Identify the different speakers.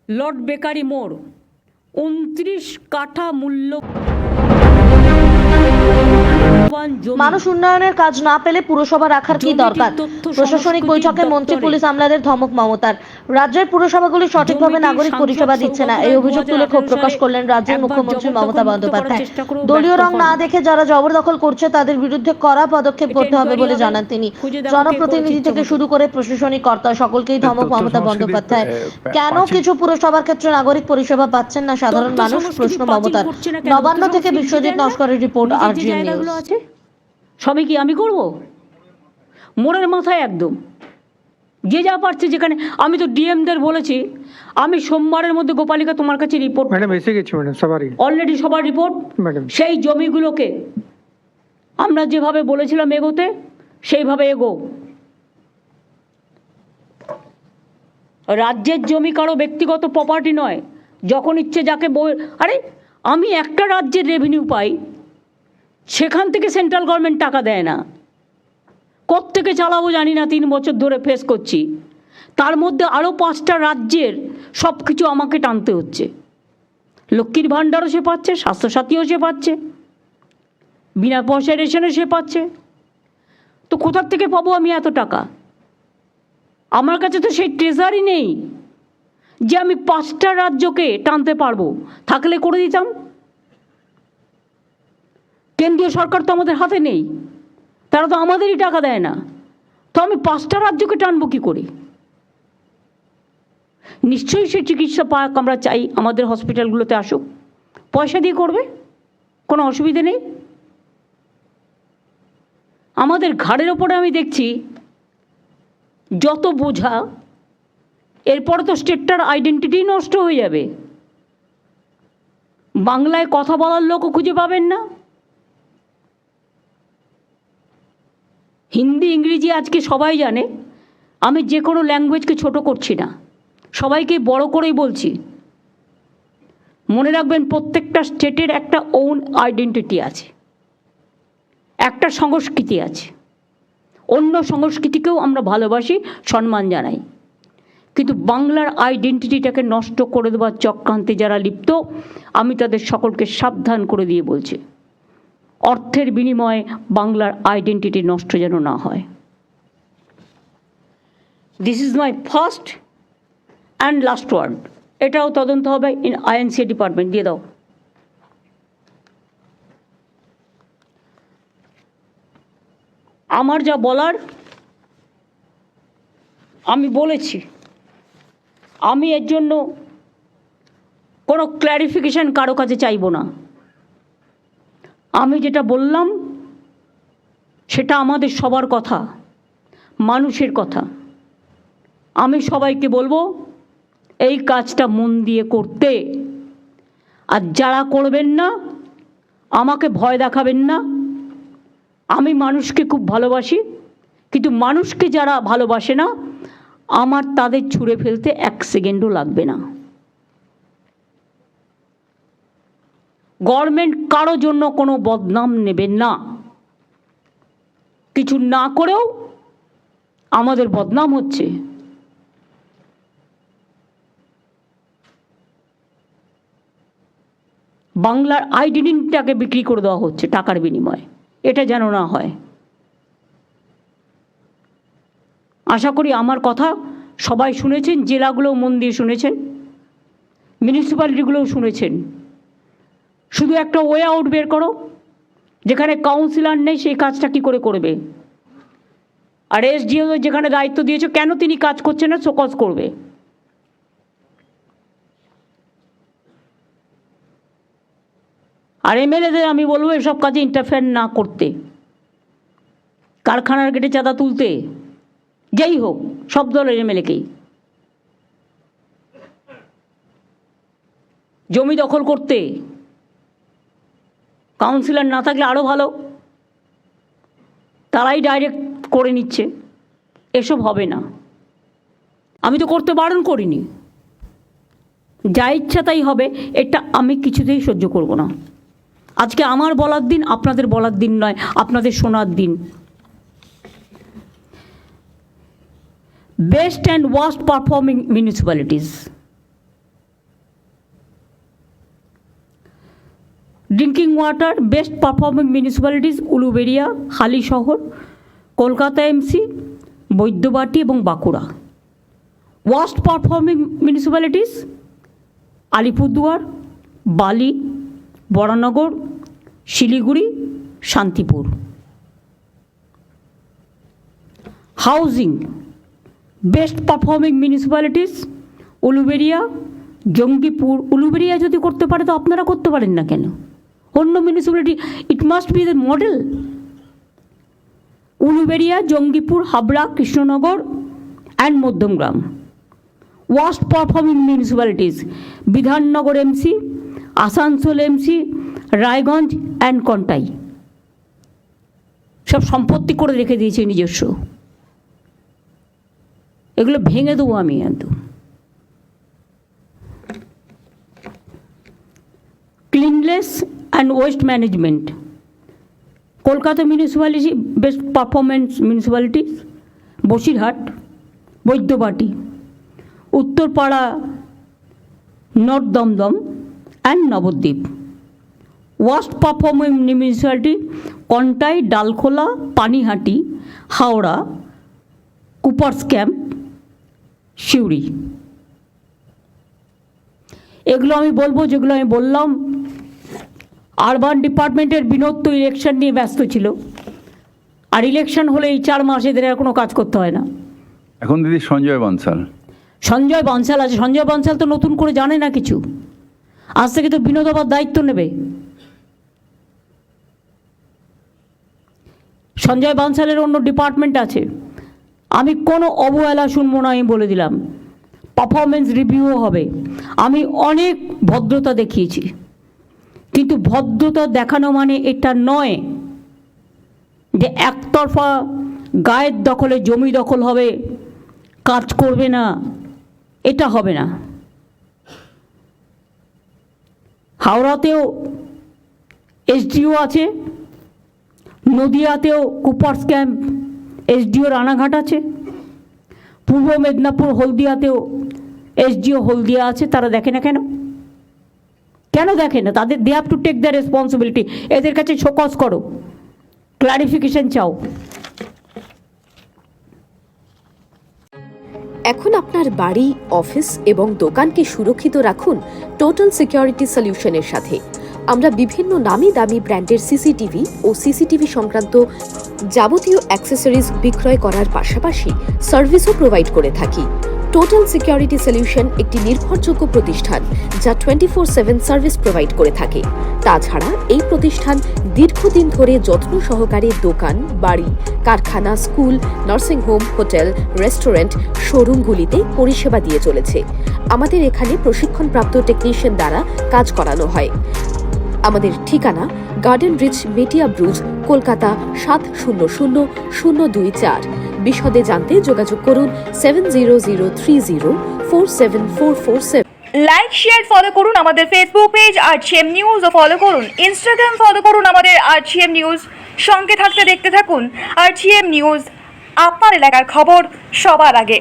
Speaker 1: Lord bakery মোড় 29 কাঠা মূল্য
Speaker 2: মানুষ উন্নয়নের কাজ না পেলে পুরসভা রাখার কি দরকার? প্রশাসনিক বৈঠকে মন্ত্রী পুলিশ আমলাদের ধমক মমতার। রাজ্যের পুরসভাগুলি সঠিকভাবে নাগরিক পরিষেবা দিচ্ছে না, এই অভিযোগ তুলে ক্ষোভ প্রকাশ করলেন রাজ্যের মুখ্যমন্ত্রী মমতা বন্দ্যোপাধ্যায়। দলীয় রং না দেখে যারা জবরদখল করছে তাদের বিরুদ্ধে কড়া পদক্ষেপ করতে হবে বলে জানান তিনি। জনপ্রতিনিধি থেকে শুরু করে প্রশাসনিক কর্তা সকলকেই ধমক মমতা বন্দ্যোপাধ্যায়। কেন কিছু পুরসভার ক্ষেত্রে নাগরিক পরিষেবা পাচ্ছেন না সাধারণ মানুষ, প্রশ্ন মমতার। নবান্ন থেকে বিশ্বজিৎ নস্করের রিপোর্ট, RGN নিউজ।
Speaker 1: সবই কি আমি করব? মোড়ের মাথায় একদম যে যা পারছে যেখানে। আমি তো ডিএমদের বলেছি আমি সোমবারের মধ্যে গোপালিকা তোমার কাছে রিপোর্ট,
Speaker 3: ম্যাডাম এসে গেছে ম্যাডাম, সবারই
Speaker 1: অলরেডি সবার রিপোর্ট।
Speaker 3: ম্যাডাম
Speaker 1: সেই জমিগুলোকে আমরা যেভাবে বলেছিলাম এগোতে সেইভাবে এগো। রাজ্যের জমি কারো ব্যক্তিগত প্রপার্টি নয়, যখন ইচ্ছে যাকে আরে আমি একটা রাজ্যের রেভিনিউ পাই, সেখান থেকে সেন্ট্রাল গভর্নমেন্ট টাকা দেয় না। কোত্থেকে চালাবো জানি না, 3 বছর ধরে ফেস করছি। তার মধ্যে আরও 5টা রাজ্যের সব কিছু আমাকে টানতে হচ্ছে। লক্ষ্মীর ভাণ্ডারও সে পাচ্ছে, স্বাস্থ্যসাথীও সে পাচ্ছে, বিনা পয়সায় রেশনও সে পাচ্ছে। তো কোথার থেকে পাবো আমি এত টাকা? আমার কাছে তো সেই ট্রেজারই নেই যে আমি 5টা রাজ্যকে টানতে পারবো। থাকলে করে দিতাম। কেন্দ্রীয় সরকার তো আমাদের হাতে নেই, তারা তো আমাদেরই টাকা দেয় না। তো আমি 5টা রাজ্যকে টানবো কী করে? নিশ্চয়ই সে চিকিৎসা পাক আমরা চাই, আমাদের হসপিটালগুলোতে আসুক, পয়সা দিয়ে করবে, কোনো অসুবিধে নেই। আমাদের ঘাড়ের ওপরে আমি দেখছি যত বোঝা, এরপরে তো স্টেটটার আইডেন্টিটি নষ্ট হয়ে যাবে। বাংলায় কথা বলার লোকও খুঁজে পাবেন না। হিন্দি ইংরেজি আজকে সবাই জানে। আমি যে কোনো ল্যাঙ্গুয়েজকে ছোট করছি না, সবাইকে বড় করেই বলছি। মনে রাখবেন প্রত্যেকটা স্টেটের একটা ওন আইডেন্টিটি আছে, একটা সংস্কৃতি আছে। অন্য সংস্কৃতিকেও আমরা ভালোবাসি, সম্মান জানাই। কিন্তু বাংলার আইডেন্টিটিটাকে নষ্ট করে দেওয়ার চক্রান্তে যারা লিপ্ত, আমি তাদের সকলকে সাবধান করে দিয়ে বলছি, অর্থের বিনিময়ে বাংলার আইডেন্টিটি নষ্ট যেন না হয়। This is my first and last word. এটাও তদন্ত হবে ইন আইএনসি ডিপার্টমেন্ট। দিয়ে দাও। আমার যা বলার আমি বলেছি। আমি এর জন্য কোনো ক্ল্যারিফিকেশন কারো কাছে চাইব না। আমি যেটা বললাম সেটা আমাদের সবার কথা, মানুষের কথা। আমি সবাইকে বলবো এই কাজটা মন দিয়ে করতে। আর যারা করবেন না আমাকে ভয় দেখাবেন না। আমি মানুষকে খুব ভালোবাসি, কিন্তু মানুষকে যারা ভালোবাসে না আমার তাদের ছুঁড়ে ফেলতে 1 সেকেন্ডও লাগবে না। গভর্নমেন্ট কারো জন্য কোনো বদনাম নেবেন না। কিছু না করেও আমাদের বদনাম হচ্ছে। বাংলার আইডেন্টিটিটাকে বিক্রি করে দেওয়া হচ্ছে টাকার বিনিময়ে। এটা যেন না হয়। আশা করি আমার কথা সবাই শুনেছেন, জেলাগুলোও মন দিয়ে শুনেছেন, মিউনিসিপ্যালিটিগুলোও শুনেছেন। শুধু একটা ওয়ে আউট বের করো, যেখানে কাউন্সিলর নেই সেই কাজটা কি করে করবে। আর এসডিও যেখানে দায়িত্ব দিয়েছে কেন তিনি কাজ করছেন না, শোকজ করবে। আর এমএলএদের আমি বলবো এসব কাজে ইন্টারফেয়ার না করতে। কারখানার গেটে চাঁদা তুলতে, যেই হোক, সব দলের এমএলএকেই। জমি দখল করতে, কাউন্সিলর না থাকলে আরও ভালো, তারাই ডাইরেক্ট করে নিচ্ছে। এসব হবে না। আমি তো করতে বারণ করিনি, যা ইচ্ছা তাই হবে। এটা আমি কিছুতেই সহ্য করব না। আজকে আমার বলার দিন, আপনাদের বলার দিন নয়, আপনাদের শোনার দিন। Best and worst performing municipalities, drinking water best performing municipalities Uluberia, Halisahar, Kolkata MC, Baidyabati এবং Bankura. Worst performing municipalities Alipurduar, Bally, Baranagar, Siliguri, Shantipur. Housing best performing municipalities Uluberia, Jangipur. Uluberia যদি করতে পারে তো আপনারা করতে পারেন না কেন? অন্য municipality, it must be the model. Uluberia, Jangipur, Habra, Krishnanagar and Madhyamgram. Worst performing municipalities Bidhannagar MC, Asansol MC, Raiganj and Contai. সব সম্পত্তি করে রেখে দিয়েছে নিজস্ব। এগুলো ভেঙে দেবো আমি একদম। Cleanness and waste management Kolkata municipality best performance municipalities Basirhat, Baidyabati, Uttarpara, north Dum Dum and Nabadwip. Worst performing municipality Contai, Dalkhola, Panihati, Howrah, Coopers Camp, Suri. এগুলো আমি বলবো যেগুলো আমি বললাম। আরবান ডিপার্টমেন্টের বিনোদ তো ইলেকশন নিয়ে ব্যস্ত ছিল, আর ইলেকশন হলে এই 4 মাস এদের আর কোনো কাজ করতে হয় না।
Speaker 3: এখন দিদি সঞ্জয় বনসাল
Speaker 1: আছে। সঞ্জয় বনসাল তো নতুন করে জানে না কিছু। আজ থেকে তো বিনোদ আবার দায়িত্ব নেবে। সঞ্জয় বনসালের অন্য ডিপার্টমেন্ট আছে। আমি কোনো অবহেলা শুনবো না, আমি বলে দিলাম। পারফরমেন্স রিভিউও হবে। আমি অনেক ভদ্রতা দেখিয়েছি, কিন্তু ভদ্রতা দেখানো মানে এটা নয় যে একতরফা গায়ের দখলে জমি দখল হবে, কাজ করবে না, এটা হবে না। হাওড়াতেও এসডিও আছে, নদিয়াতেও কুপার্স ক্যাম্প এসডিও রানাঘাট আছে, পূর্ব মেদিনীপুর হলদিয়াতেও এসডিও হলদিয়া আছে। তারা দেখে না কেন? কেন দেখে না? তাদের they have to take the responsibility. এদের কাছে শোকজ করো, ক্লারিফিকেশন চাও।
Speaker 4: এখন আপনার বাড়ি, অফিস এবং দোকানকে সুরক্ষিত রাখুন টোটাল সিকিউরিটি সলিউশনের সাথে। আমরা বিভিন্ন নামি দামি ব্র্যান্ডের সিসিটিভি ও সিসিটিভি সংক্রান্ত যাবতীয় অ্যাক্সেসরিজ বিক্রয় করার পাশাপাশি সার্ভিসও প্রোভাইড করে থাকি। টোটাল সিকিউরিটি সলিউশন একটি নির্ভরযোগ্য প্রতিষ্ঠান যা 24/7 সার্ভিস প্রোভাইড করে থাকে। তাছাড়া এই প্রতিষ্ঠান দীর্ঘদিন ধরে যত্ন সহকারে দোকান, বাড়ি, কারখানা, স্কুল, নার্সিংহোম, হোটেল, রেস্টুরেন্ট, শোরুমগুলিতে পরিষেবা দিয়ে চলেছে। আমাদের এখানে প্রশিক্ষণপ্রাপ্ত টেকনিশিয়ান দ্বারা কাজ করানো হয়। আমাদের ঠিকানা গার্ডেন রিচ, মেটিয়া ব্রুজ, কলকাতা 700024। বিশদে জানতে যোগাযোগ করুন 7003047447।
Speaker 5: লাইক, শেয়ার, ফলো করুন আমাদের ফেসবুক পেজ আরটিএম নিউজ ও ফলো করুন ইনস্টাগ্রাম, ফলো করুন আমাদের আরটিএম নিউজ। সঙ্গে থাকতে দেখতে থাকুন আরটিএম নিউজ, আপনার এলাকার খবর সবার আগে।